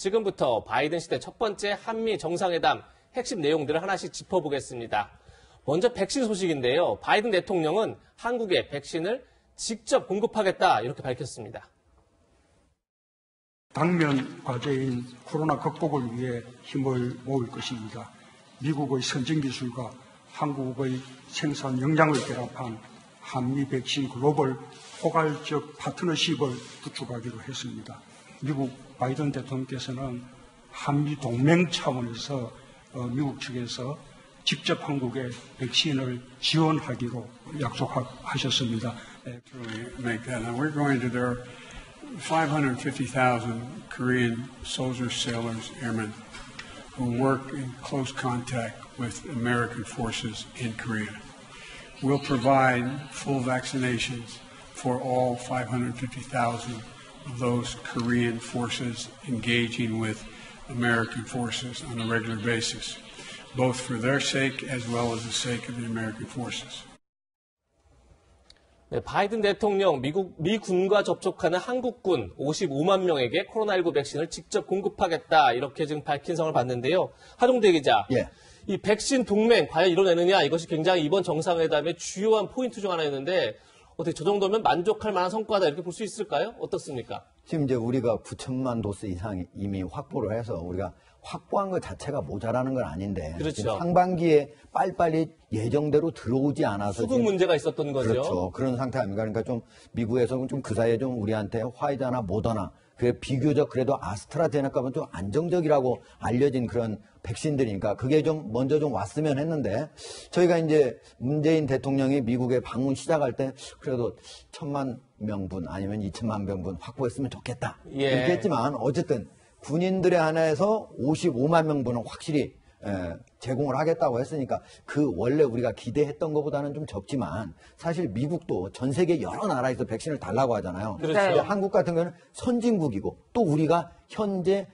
지금부터 바이든 시대 첫 번째 한미 정상회담 핵심 내용들을 하나씩 짚어보겠습니다. 먼저 백신 소식인데요. 바이든 대통령은 한국에 백신을 직접 공급하겠다 이렇게 밝혔습니다. 당면 과제인 코로나 극복을 위해 힘을 모을 것입니다. 미국의 선진기술과 한국의 생산 역량을 결합한 한미 백신 글로벌 포괄적 파트너십을 구축하기로 했습니다. 미국 바이든 대통령께서는 한미 동맹 차원에서 미국 측에서 직접 한국에 백신을 지원하기로 약속하셨습니다. Make that. Now we're going to there are 550,000 Korean soldiers, sailors, airmen who work in close contact with American forces in Korea. We'll provide full vaccinations for all 550,000 of those Korean forces engaging with American forces on a regular basis, both for their sake as well as the sake of the American forces. 네, 바이든 대통령 미군과 접촉하는 한국군 55만 명에게 코로나19 백신을 직접 공급하겠다 이렇게 지금 밝힌 성을 봤는데요. 하종대 기자, 이 백신 동맹 과연 이뤄내느냐 이것이 굉장히 이번 정상회담의 주요한 포인트 중 하나였는데 어떻게 저 정도면 만족할 만한 성과다 이렇게 볼 수 있을까요? 어떻습니까? 지금 이제 우리가 9천만 도스 이상 이미 확보를 해서 우리가 확보한 것 자체가 모자라는 건 아닌데 그렇죠. 상반기에 빨리빨리 예정대로 들어오지 않아서 수급 문제가 있었던 거죠. 그렇죠. 그런 상태 아닙니까? 그러니까 좀 미국에서 좀 그 사이에 좀 우리한테 화이자나 모더나 그게 비교적 그래도 아스트라제네카는 좀 안정적이라고 알려진 그런 백신들이니까 그게 좀 먼저 좀 왔으면 했는데 저희가 이제 문재인 대통령이 미국에 방문 시작할 때 그래도 1,000만 명분 아니면 2천만 명분 확보했으면 좋겠다. 이렇게 했지만 어쨌든 군인들에 한해서 55만 명분은 확실히 제공을 하겠다고 했으니까 그 원래 우리가 기대했던 것보다는 좀 적지만 사실 미국도 전 세계 여러 나라에서 백신을 달라고 하잖아요. 그렇죠. 한국 같은 경우는 선진국이고 또 우리가 현재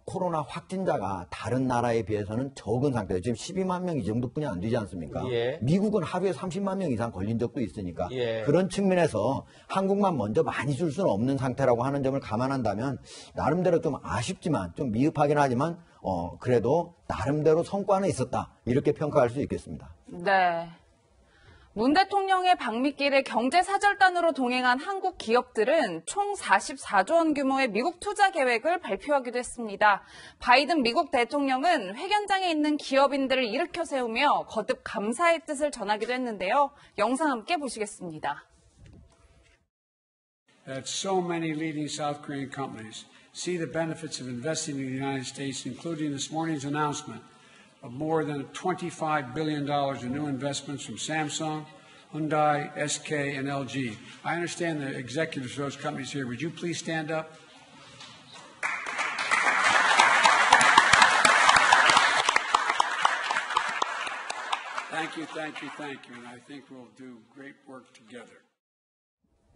코로나 확진자가 다른 나라에 비해서는 적은 상태예요. 지금 12만 명 이 정도뿐이 안 되지 않습니까? 미국은 하루에 30만 명 이상 걸린 적도 있으니까 그런 측면에서 한국만 먼저 많이 줄 수는 없는 상태라고 하는 점을 감안한다면 나름대로 좀 아쉽지만 좀 미흡하긴 하지만 그래도 나름대로 성과는 있었다. 이렇게 평가할 수 있겠습니다. 네. 문 대통령의 방미길에 경제사절단으로 동행한 한국 기업들은 총 44조 원 규모의 미국 투자 계획을 발표하기도 했습니다. 바이든 미국 대통령은 회견장에 있는 기업인들을 일으켜 세우며 거듭 감사의 뜻을 전하기도 했는데요. 영상 함께 보시겠습니다. That so many leading South Korean companies see the benefits of investing in the United States, including this morning's announcement of more than $25 billion in new investments from Samsung, Hyundai, SK, and LG. I understand the executives of those companies here. Would you please stand up? Thank you, thank you, thank you. And I think we'll do great work together.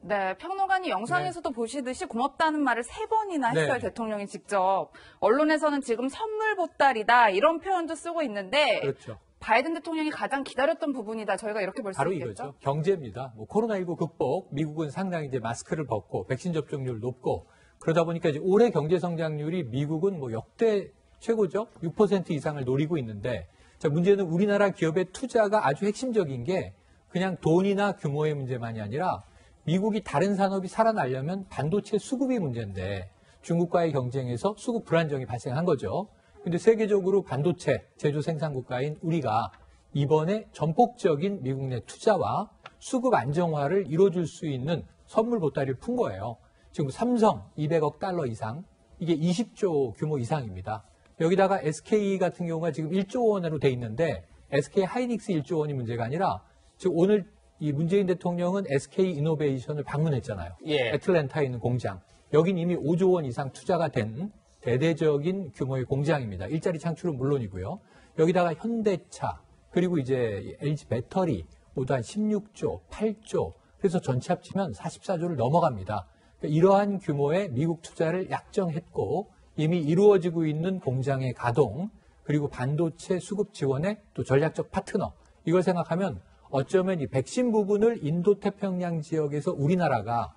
네, 평론가님 영상에서도 보시듯이 고맙다는 말을 3번이나 했어요, 대통령이 직접. 언론에서는 지금 선물 보따리다 이런 표현도 쓰고 있는데 그렇죠. 바이든 대통령이 가장 기다렸던 부분이다. 저희가 이렇게 볼 수 있겠죠? 바로 이거죠. 경제입니다. 코로나19 극복, 미국은 상당히 이제 마스크를 벗고 백신 접종률 높고 그러다 보니까 이제 올해 경제 성장률이 미국은 역대 최고죠. 6% 이상을 노리고 있는데 자, 문제는 우리나라 기업의 투자가 아주 핵심적인 게 그냥 돈이나 규모의 문제만이 아니라 미국이 다른 산업이 살아나려면 반도체 수급이 문제인데 중국과의 경쟁에서 수급 불안정이 발생한 거죠. 근데 세계적으로 반도체 제조 생산 국가인 우리가 이번에 전폭적인 미국 내 투자와 수급 안정화를 이뤄줄 수 있는 선물 보따리를 푼 거예요. 지금 삼성 200억 달러 이상, 이게 20조 규모 이상입니다. 여기다가 SK 같은 경우가 지금 1조 원으로 돼 있는데 SK 하이닉스 1조 원이 문제가 아니라 지금 오늘 이 문재인 대통령은 SK 이노베이션을 방문했잖아요. 애틀랜타에 있는 공장. 여긴 이미 5조 원 이상 투자가 된 대대적인 규모의 공장입니다. 일자리 창출은 물론이고요. 여기다가 현대차, 그리고 이제 LG 배터리 모두 한 16조, 8조. 그래서 전체 합치면 44조를 넘어갑니다. 그러니까 이러한 규모의 미국 투자를 약정했고 이미 이루어지고 있는 공장의 가동, 그리고 반도체 수급 지원의 또 전략적 파트너. 이걸 생각하면 어쩌면 이 백신 부분을 인도태평양 지역에서 우리나라가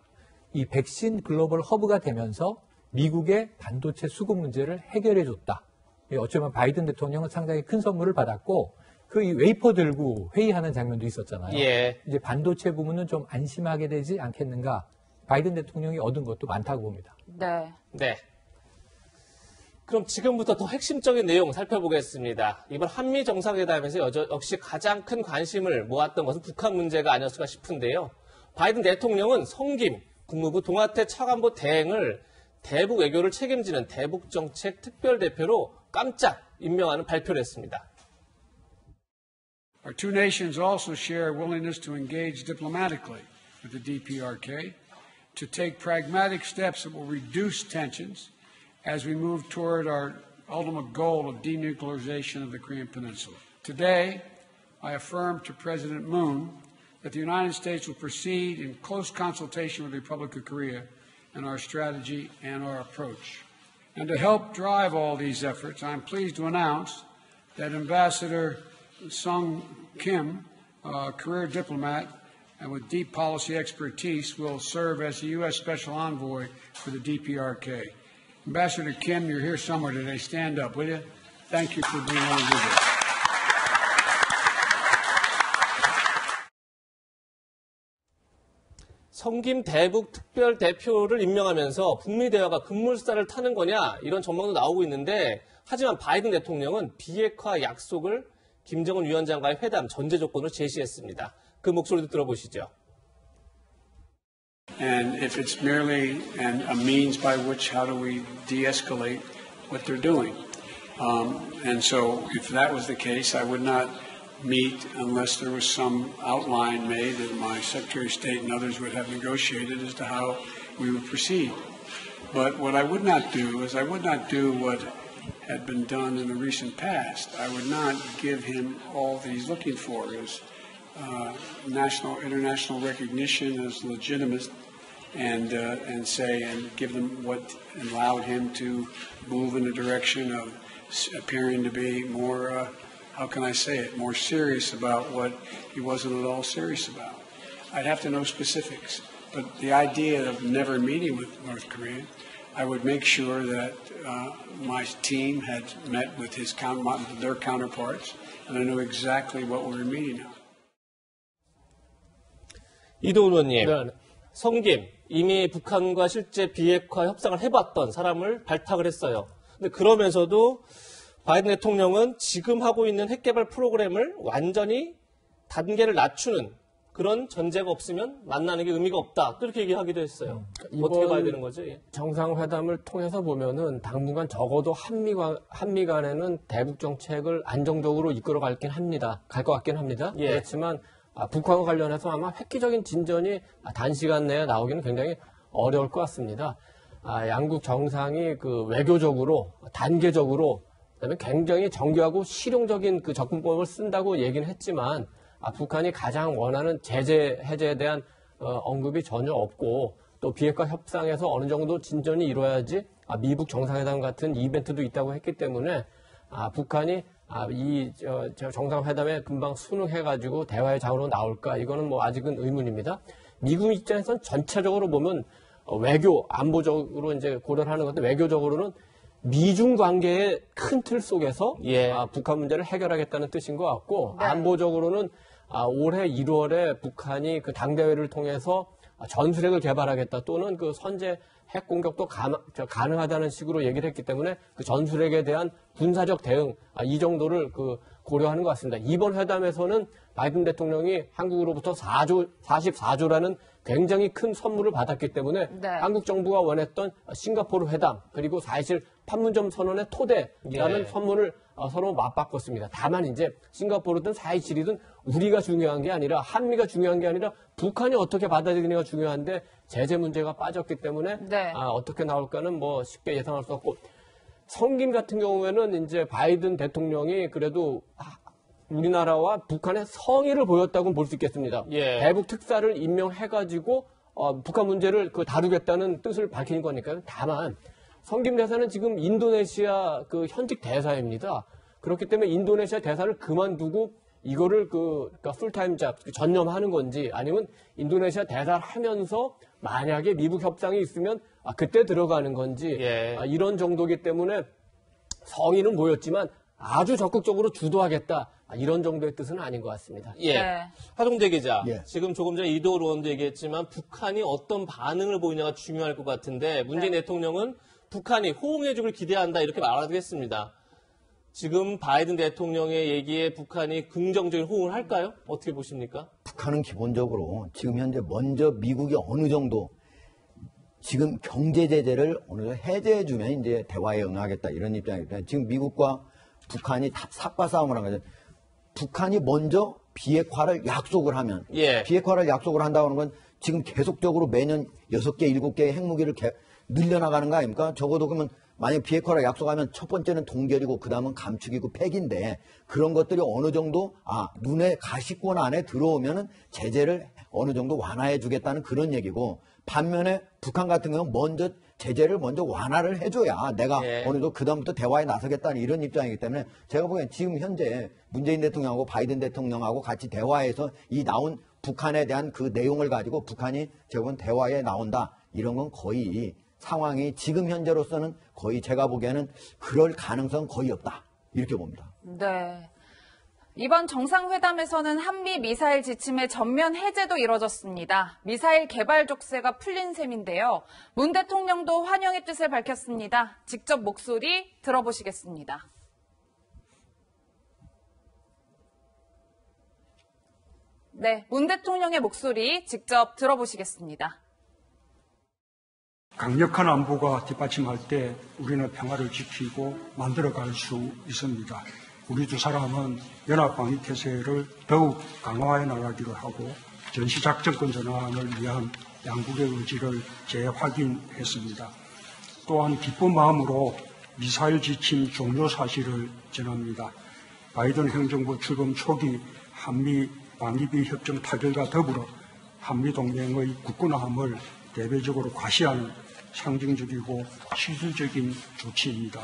이 백신 글로벌 허브가 되면서 미국의 반도체 수급 문제를 해결해 줬다. 어쩌면 바이든 대통령은 상당히 큰 선물을 받았고 그 웨이퍼 들고 회의하는 장면도 있었잖아요. 예. 이제 반도체 부분은 좀 안심하게 되지 않겠는가. 바이든 대통령이 얻은 것도 많다고 봅니다. 네. 네. 그럼 지금부터 더 핵심적인 내용 살펴보겠습니다. 이번 한미 정상회담에서 역시 가장 큰 관심을 모았던 것은 북한 문제가 아니었을까 싶은데요. 바이든 대통령은 성김 국무부 동아태 차관보 대행을 대북 외교를 책임지는 대북정책 특별대표로 깜짝 임명하는 발표를 했습니다. Our two nations also share a willingness to engage diplomatically with the DPRK to take pragmatic steps that will reduce tensions as we move toward our ultimate goal of denuclearization of the Korean Peninsula. Today, I affirm to President Moon that the United States will proceed in close consultation with the Republic of Korea in our strategy and our approach. And to help drive all these efforts, I'm pleased to announce that Ambassador Sung Kim, a career diplomat and with deep policy expertise, will serve as the U.S. Special Envoy for the DPRK. Ambassador Kim, you're here somewhere today. Stand up, will you? Thank you for being able to do this. 성김 대북 특별 대표를 임명하면서 북미 대화가 급물살을 타는 거냐 이런 전망도 나오고 있는데 하지만 바이든 대통령은 비핵화 약속을 김정은 위원장과의 회담 전제 조건으로 제시했습니다. 그 목소리도 들어보시죠. And if it's merely a means by which how do we de-escalate what they're doing. And so if that was the case, I would not meet unless there was some outline made that my Secretary of State and others would have negotiated as to how we would proceed. But what I would not do is I would not do what had been done in the recent past. I would not give him all that he's looking for is international recognition as legitimate and give them what allowed him to move in the direction of appearing to be more how can I say it, more serious about what he wasn't at all serious about. I'd have to know specifics, but the idea of never meeting with North Korea, I would make sure that my team had met with their counterparts, and I knew exactly what we were meeting on. 이동훈 의원님, 성김, 이미 북한과 실제 비핵화 협상을 해봤던 사람을 발탁을 했어요. 근데 그러면서도 바이든 대통령은 지금 하고 있는 핵개발 프로그램을 완전히 단계를 낮추는 그런 전제가 없으면 만나는 게 의미가 없다. 그렇게 얘기하기도 했어요. 어떻게 봐야 되는 거죠? 예. 정상회담을 통해서 보면은 당분간 적어도 한미 간에는 대북 정책을 안정적으로 이끌어갈긴 합니다. 갈 것 같긴 합니다. 예. 그렇지만 북한과 관련해서 아마 획기적인 진전이 단시간 내에 나오기는 굉장히 어려울 것 같습니다. 양국 정상이 그 외교적으로 단계적으로 그다음에 굉장히 정교하고 실용적인 그 접근법을 쓴다고 얘기는 했지만 북한이 가장 원하는 제재 해제에 대한 언급이 전혀 없고 또 비핵화 협상에서 어느 정도 진전이 이루어야지 미북 정상회담 같은 이벤트도 있다고 했기 때문에 북한이 이 정상회담에 금방 순응해가지고 대화의 장으로 나올까 이거는 뭐 아직은 의문입니다. 미국 입장에서는 전체적으로 보면 외교 안보적으로 이제 고려를 하는 건데 외교적으로는 미중 관계의 큰 틀 속에서 북한 문제를 해결하겠다는 뜻인 것 같고 네. 안보적으로는 올해 1월에 북한이 그 당대회를 통해서 전술핵을 개발하겠다 또는 그 선제 핵 공격도 가능하다는 식으로 얘기를 했기 때문에 그 전술핵에 대한 군사적 대응 이 정도를 그 고려하는 것 같습니다. 이번 회담에서는 바이든 대통령이 한국으로부터 44조라는 굉장히 큰 선물을 받았기 때문에 네. 한국 정부가 원했던 싱가포르 회담 그리고 사실 판문점 선언의 토대라는 선물을 서로 맞바꿨습니다. 다만 이제 싱가포르든 4.27이든 우리가 중요한 게 아니라 한미가 중요한 게 아니라 북한이 어떻게 받아들이느냐가 중요한데 제재 문제가 빠졌기 때문에 네. 어떻게 나올까는 뭐 쉽게 예상할 수 없고 성김 같은 경우에는 이제 바이든 대통령이 그래도 우리나라와 북한의 성의를 보였다고 볼 수 있겠습니다. 예. 대북 특사를 임명해가지고 북한 문제를 다루겠다는 뜻을 밝힌 거니까요. 다만 성김 대사는 지금 인도네시아 그 현직 대사입니다. 그렇기 때문에 인도네시아 대사를 그만두고 이거를 그러니까 풀타임 잡 전념하는 건지 아니면 인도네시아 대사를 하면서 만약에 미북 협상이 있으면 그때 들어가는 건지 예. 이런 정도기 때문에 성의는 보였지만 아주 적극적으로 주도하겠다 이런 정도의 뜻은 아닌 것 같습니다. 예. 네. 하동대 기자, 예. 지금 조금 전에 이도호 의원도 얘기했지만 북한이 어떤 반응을 보이냐가 중요할 것 같은데 문재인 대통령은 북한이 호응해주길 기대한다 이렇게 말하겠습니다. 지금 바이든 대통령의 얘기에 북한이 긍정적인 호응을 할까요? 어떻게 보십니까? 북한은 기본적으로 지금 현재 먼저 미국이 어느 정도 지금 경제 제재를 어느 정도 해제해주면 이제 대화에 응하겠다 이런 입장이기 때문에 지금 미국과 북한이 삽과 싸움을 한 거죠. 북한이 먼저 비핵화를 약속을 하면 예. 비핵화를 약속을 한다고 하는 건 지금 계속적으로 매년 6개, 7개의 핵무기를 늘려나가는 거 아닙니까? 적어도 그러면 만약 비핵화를 약속하면 첫 번째는 동결이고 그 다음은 감축이고 폐기인데 그런 것들이 어느 정도 눈에 가시권 안에 들어오면은 제재를 어느 정도 완화해 주겠다는 그런 얘기고 반면에 북한 같은 경우는 먼저 제재를 먼저 완화를 해줘야 내가 예. 어느 정도 그다음부터 대화에 나서겠다는 이런 입장이기 때문에 제가 보기엔 지금 현재 문재인 대통령하고 바이든 대통령하고 같이 대화해서 이 나온 북한에 대한 그 내용을 가지고 북한이 제가 보기엔 대화에 나온다 이런 건 거의 상황이 지금 현재로서는 거의 제가 보기에는 그럴 가능성은 거의 없다 이렇게 봅니다. 네. 이번 정상회담에서는 한미 미사일 지침의 전면 해제도 이뤄졌습니다. 미사일 개발 족쇄가 풀린 셈인데요. 문 대통령도 환영의 뜻을 밝혔습니다. 직접 목소리 들어보시겠습니다. 네, 문 대통령의 목소리 직접 들어보시겠습니다. 강력한 안보가 뒷받침할 때 우리는 평화를 지키고 만들어갈 수 있습니다. 우리 두 사람은 연합방위태세를 더욱 강화해 나가기로 하고 전시작전권 전환을 위한 양국의 의지를 재확인했습니다. 또한 기쁜 마음으로 미사일 지침 종료 사실을 전합니다. 바이든 행정부 출범 초기 한미 방위비 협정 타결과 더불어 한미동맹의 굳건함을 대대적으로 과시하는 상징적이고 실질적인 조치입니다.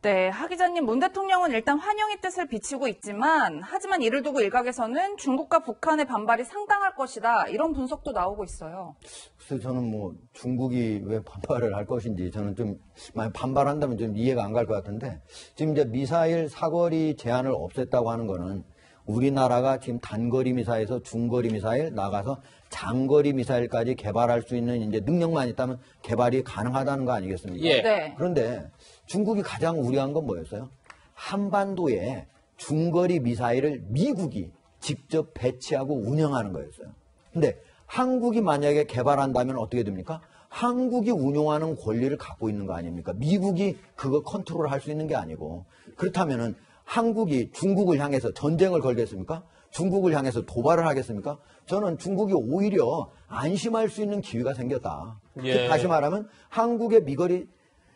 네, 하 기자님, 문 대통령은 일단 환영의 뜻을 비치고 있지만 하지만 이를 두고 일각에서는 중국과 북한의 반발이 상당할 것이다. 이런 분석도 나오고 있어요. 그래서 저는 뭐 중국이 왜 반발을 할 것인지 저는 좀 만약 반발한다면 좀 이해가 안 갈 것 같은데 지금 이제 미사일 사거리 제한을 없앴다고 하는 거는 우리나라가 지금 단거리 미사일에서 중거리 미사일 나가서 장거리 미사일까지 개발할 수 있는 이제 능력만 있다면 개발이 가능하다는 거 아니겠습니까? 예. 네. 그런데 중국이 가장 우려한 건 뭐였어요? 한반도에 중거리 미사일을 미국이 직접 배치하고 운영하는 거였어요. 근데 한국이 만약에 개발한다면 어떻게 됩니까? 한국이 운용하는 권리를 갖고 있는 거 아닙니까? 미국이 그거 컨트롤할 수 있는 게 아니고. 그렇다면은 한국이 중국을 향해서 전쟁을 걸겠습니까? 중국을 향해서 도발을 하겠습니까? 저는 중국이 오히려 안심할 수 있는 기회가 생겼다. 예. 다시 말하면 한국의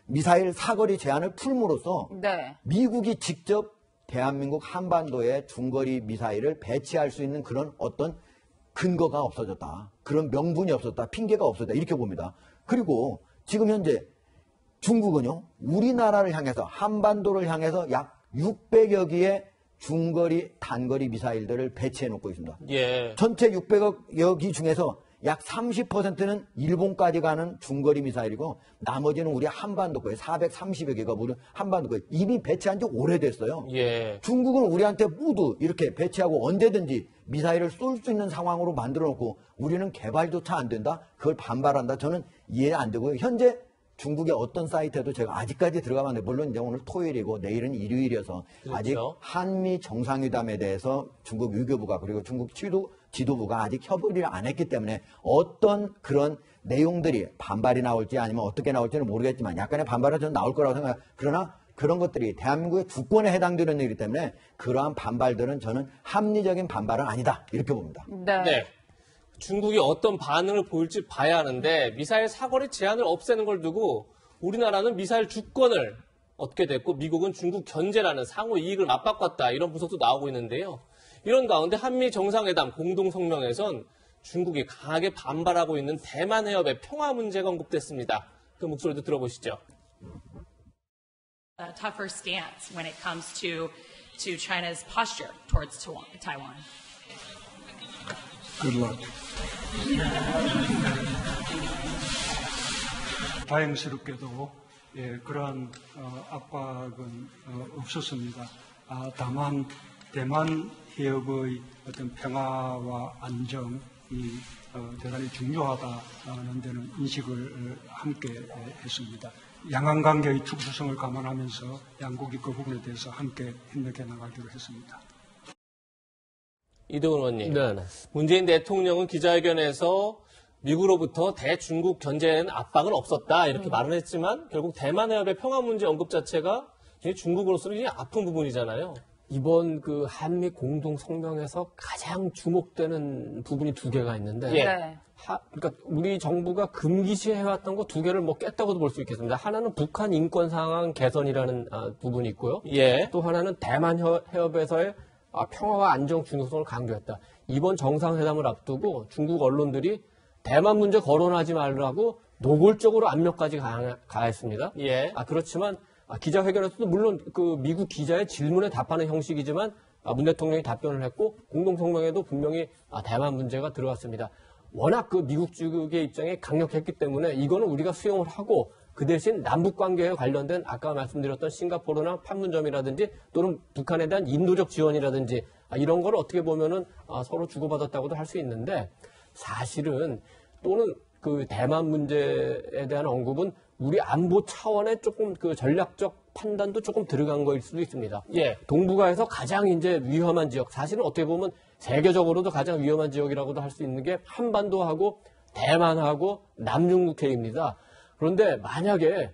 미사일 사거리 제한을 풀므로써 네. 미국이 직접 대한민국 한반도에 중거리 미사일을 배치할 수 있는 그런 어떤 근거가 없어졌다. 그런 명분이 없었다. 핑계가 없었다. 이렇게 봅니다. 그리고 지금 현재 중국은요, 우리나라를 향해서 한반도를 향해서 약 600여 기의 중거리, 단거리 미사일들을 배치해 놓고 있습니다. 예. 전체 600여 기 중에서 약 30%는 일본까지 가는 중거리 미사일이고 나머지는 우리 한반도 거에 430여 개가 우리 한반도 거에 이미 배치한 지 오래됐어요. 예. 중국은 우리한테 모두 이렇게 배치하고 언제든지 미사일을 쏠 수 있는 상황으로 만들어 놓고 우리는 개발조차 안 된다? 그걸 반발한다? 저는 이해 안 되고요. 현재 중국의 어떤 사이트에도 제가 아직까지 들어가봤는데 물론 이제 오늘 토요일이고 내일은 일요일이어서 그렇죠. 아직 한미 정상회담에 대해서 중국 외교부가 그리고 중국 지도부가 아직 협의를 안 했기 때문에 어떤 그런 내용들이 반발이 나올지 아니면 어떻게 나올지는 모르겠지만 약간의 반발은 저는 나올 거라고 생각해요. 그러나 그런 것들이 대한민국의 주권에 해당되는 일이기 때문에 그러한 반발들은 저는 합리적인 반발은 아니다 이렇게 봅니다. 네. 네. 중국이 어떤 반응을 보일지 봐야 하는데 미사일 사거리 제한을 없애는 걸 두고 우리나라는 미사일 주권을 얻게 됐고 미국은 중국 견제라는 상호 이익을 맞바꿨다 이런 분석도 나오고 있는데요. 이런 가운데 한미 정상회담 공동성명에선 중국이 강하게 반발하고 있는 대만 해협의 평화 문제가 언급됐습니다. 그 목소리도 들어보시죠. A tougher stance when it comes to China's posture towards Taiwan. Good luck. 다행스럽게도 그러한 압박은 없었습니다. 다만 대만 해협의 어떤 평화와 안정이 대단히 중요하다는 데는 인식을 함께 했습니다. 양안 관계의 특수성을 감안하면서 양국이 그 부분에 대해서 함께 협력해 나가기로 했습니다. 이동훈 의원님, 네네. 문재인 대통령은 기자회견에서 미국으로부터 대중국 견제에는 압박은 없었다 이렇게 말을 했지만 결국 대만 해협의 평화 문제 언급 자체가 중국으로서는 굉장히 아픈 부분이잖아요. 이번 그 한미 공동 성명에서 가장 주목되는 부분이 두 개가 있는데, 예. 네. 그러니까 우리 정부가 금기시해왔던 거 두 개를 뭐 깼다고도 볼 수 있겠습니다. 하나는 북한 인권 상황 개선이라는 부분이 있고요. 예. 또 하나는 대만 해협에서의 평화와 안정 중요성을 강조했다. 이번 정상회담을 앞두고 중국 언론들이 대만 문제 거론하지 말라고 노골적으로 압력까지 가했습니다. 예. 그렇지만 기자회견에서도 물론 그 미국 기자의 질문에 답하는 형식이지만 문 대통령이 답변을 했고 공동성명에도 분명히 대만 문제가 들어왔습니다. 워낙 그 미국 측의 입장이 강력했기 때문에 이거는 우리가 수용을 하고 그 대신 남북 관계에 관련된 아까 말씀드렸던 싱가포르나 판문점이라든지 또는 북한에 대한 인도적 지원이라든지 이런 걸 어떻게 보면은 서로 주고받았다고도 할 수 있는데 사실은 또는 그 대만 문제에 대한 언급은 우리 안보 차원의 조금 그 전략적 판단도 조금 들어간 거일 수도 있습니다. 예. 동북아에서 가장 이제 위험한 지역, 사실은 어떻게 보면 세계적으로도 가장 위험한 지역이라고도 할 수 있는 게 한반도하고 대만하고 남중국해입니다. 그런데 만약에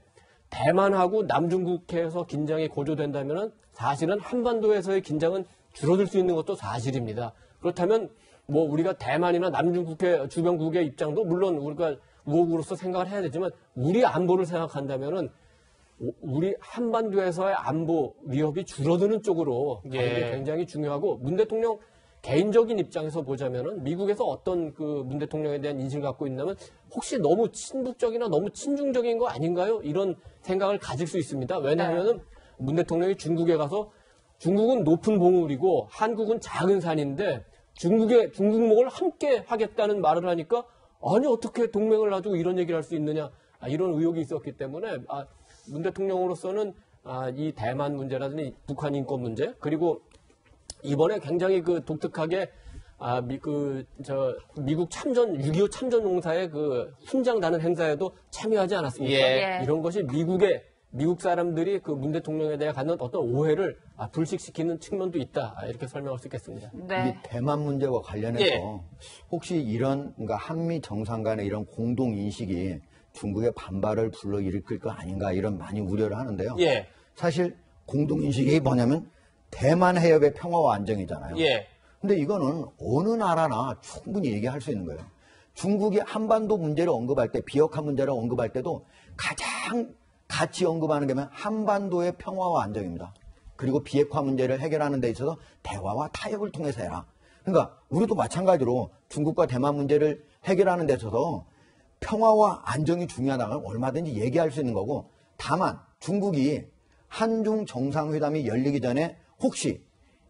대만하고 남중국해에서 긴장이 고조된다면 사실은 한반도에서의 긴장은 줄어들 수 있는 것도 사실입니다. 그렇다면 뭐 우리가 대만이나 남중국해 주변국의 입장도 물론 우리가 우호국으로서 생각을 해야 되지만 우리 안보를 생각한다면은 우리 한반도에서의 안보 위협이 줄어드는 쪽으로 가는 게 굉장히 중요하고 문 대통령 개인적인 입장에서 보자면은 미국에서 어떤 그 문 대통령에 대한 인식을 갖고 있냐면 혹시 너무 친북적이나 너무 친중적인 거 아닌가요? 이런 생각을 가질 수 있습니다. 왜냐하면은 문 대통령이 중국에 가서 중국은 높은 봉우리고 한국은 작은 산인데 중국목을 함께 하겠다는 말을 하니까 아니 어떻게 동맹을 놔두고 이런 얘기를 할 수 있느냐 이런 의혹이 있었기 때문에 문 대통령으로서는 이 대만 문제라든지 북한 인권 문제 그리고 이번에 굉장히 그 독특하게 미국 참전 6.25 참전 용사의 그 훈장 다는 행사에도 참여하지 않았습니까? 예. 이런 것이 미국 사람들이 그 문 대통령에 대해 갖는 어떤 오해를 불식시키는 측면도 있다. 이렇게 설명할 수 있겠습니다. 네. 이 대만 문제와 관련해서 혹시 이런 그러니까 한미 정상 간의 이런 공동 인식이 중국의 반발을 불러일으킬 거 아닌가 이런 많이 우려를 하는데요. 예. 사실 공동 인식이 뭐냐면 대만 해협의 평화와 안정이잖아요. 예. 근데 이거는 어느 나라나 충분히 얘기할 수 있는 거예요. 중국이 한반도 문제를 언급할 때, 비핵화 문제를 언급할 때도 가장 같이 언급하는 게 뭐냐면 한반도의 평화와 안정입니다. 그리고 비핵화 문제를 해결하는 데 있어서 대화와 타협을 통해서 해라. 그러니까 우리도 마찬가지로 중국과 대만 문제를 해결하는 데 있어서 평화와 안정이 중요하다는 걸 얼마든지 얘기할 수 있는 거고 다만 중국이 한중 정상회담이 열리기 전에 혹시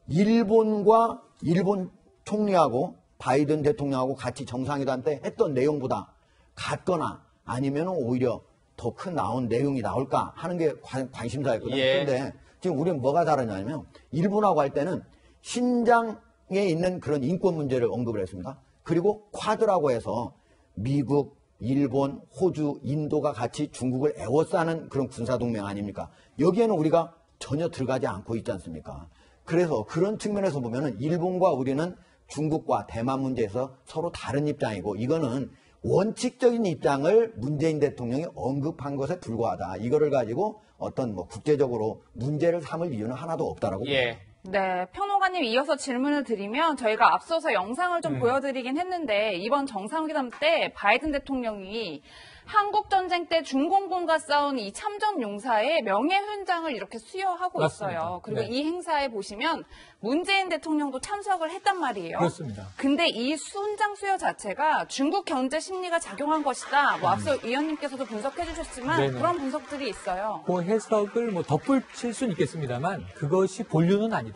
일본과 일본 총리하고 바이든 대통령하고 같이 정상회담 때 했던 내용보다 같거나 아니면 오히려 더 큰 나온 내용이 나올까 하는 게 관심사였거든요. 그런데 지금 우리는 뭐가 다르냐면 일본하고 할 때는 신장에 있는 그런 인권 문제를 언급을 했습니다. 그리고 쿼드라고 해서 미국, 일본, 호주, 인도가 같이 중국을 에워싸는 그런 군사동맹 아닙니까? 여기에는 우리가 전혀 들어가지 않고 있지 않습니까? 그래서 그런 측면에서 보면은 일본과 우리는 중국과 대만 문제에서 서로 다른 입장이고 이거는 원칙적인 입장을 문재인 대통령이 언급한 것에 불과하다. 이거를 가지고 어떤 뭐 국제적으로 문제를 삼을 이유는 하나도 없다라고 봅니다. 네, 평론가님 이어서 질문을 드리면 저희가 앞서서 영상을 좀 보여드리긴 했는데 이번 정상회담 때 바이든 대통령이 한국 전쟁 때 중공군과 싸운 이 참전 용사의 명예훈장을 이렇게 수여하고 맞습니다. 있어요. 그리고 네. 이 행사에 보시면 문재인 대통령도 참석을 했단 말이에요. 그렇습니다. 근데 이 훈장 수여 자체가 중국 경제 심리가 작용한 것이다. 뭐 앞서 의원님께서도 분석해 주셨지만 네네. 그런 분석들이 있어요. 그 해석을 뭐 덧붙일 수는 있겠습니다만 그것이 본류는 아니다.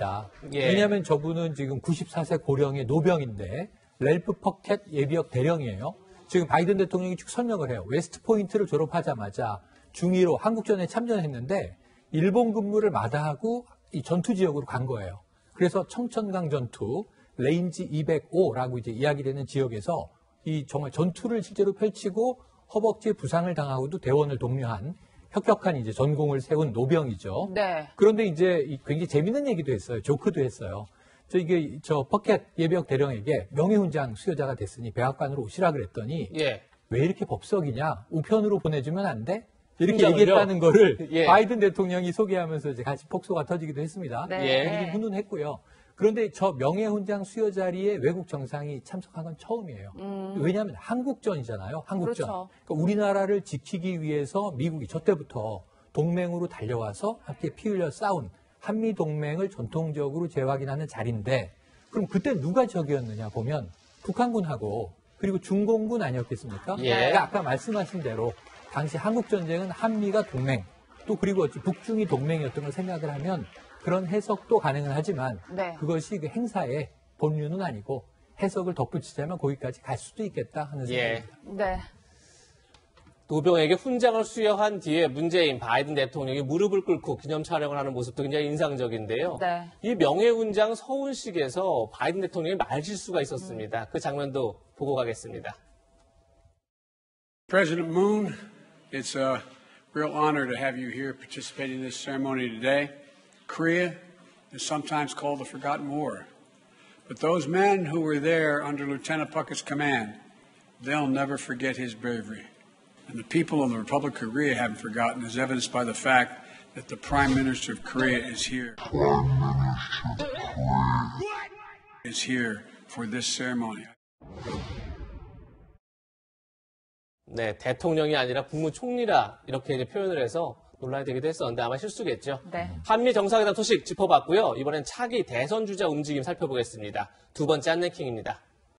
예. 왜냐하면 저분은 지금 94세 고령의 노병인데 랠프 퍼켓 예비역 대령이에요. 지금 바이든 대통령이 쭉 설명을 해요. 웨스트 포인트를 졸업하자마자 중위로 한국전에 참전했는데 일본 근무를 마다하고 이 전투 지역으로 간 거예요. 그래서 청천강 전투, 레인지 205라고 이제 이야기되는 지역에서 이 정말 전투를 실제로 펼치고 허벅지에 부상을 당하고도 대원을 독려한 혁혁한 이제 전공을 세운 노병이죠. 네. 그런데 이제 굉장히 재밌는 얘기도 했어요. 조크도 했어요. 저 퍼켓 예비역 대령에게 명예훈장 수여자가 됐으니 백악관으로 오시라 그랬더니 예. 왜 이렇게 법석이냐? 우편으로 보내주면 안 돼? 이렇게 훈장을요? 얘기했다는 거를 예. 바이든 대통령이 소개하면서 이제 같이 폭소가 터지기도 했습니다. 네. 굉장히 훈훈했고요. 그런데 저 명예훈장 수여 자리에 외국 정상이 참석한 건 처음이에요. 왜냐하면 한국전이잖아요. 한국전. 그렇죠. 그러니까 우리나라를 지키기 위해서 미국이 저 때부터 동맹으로 달려와서 함께 피 흘려 싸운 한미 동맹을 전통적으로 재확인하는 자리인데 그럼 그때 누가 적이었느냐 보면 북한군하고 그리고 중공군 아니었겠습니까? 예. 그러니까 아까 말씀하신 대로 당시 한국전쟁은 한미가 동맹 또 그리고 북중이 동맹이었던 걸 생각을 하면 그런 해석도 가능은 하지만 네. 그것이 그 행사의 본류는 아니고 해석을 덧붙이자면 거기까지 갈 수도 있겠다 하는 예. 생각입니다. 네. 노병에게 훈장을 수여한 뒤에 문재인 바이든 대통령이 무릎을 꿇고 기념 촬영을 하는 모습도 굉장히 인상적인데요. 네. 이 명예훈장 서훈식에서 바이든 대통령이 말실수가 있었습니다. 그 장면도 보고 가겠습니다. President Moon, it's a real honor to have you here participating in this ceremony today. Korea is sometimes called the Forgotten War. But those men who were there under Lieutenant Puckett's command, they'll never forget his bravery. And the people of the Republic of Korea haven't forgotten, as evidenced by the fact that the Prime Minister of Korea is here. Is here for this ceremony. 네, 대통령이 아니라 국무총리라 이렇게 이제 표현을 해서 논란이 되기도 했었는데 아마 실수겠죠. 네. 한미 정상회담 소식 짚어봤고요. 이번엔 차기 대선 주자 움직임 살펴보겠습니다. 두 번째 안내킹입니다.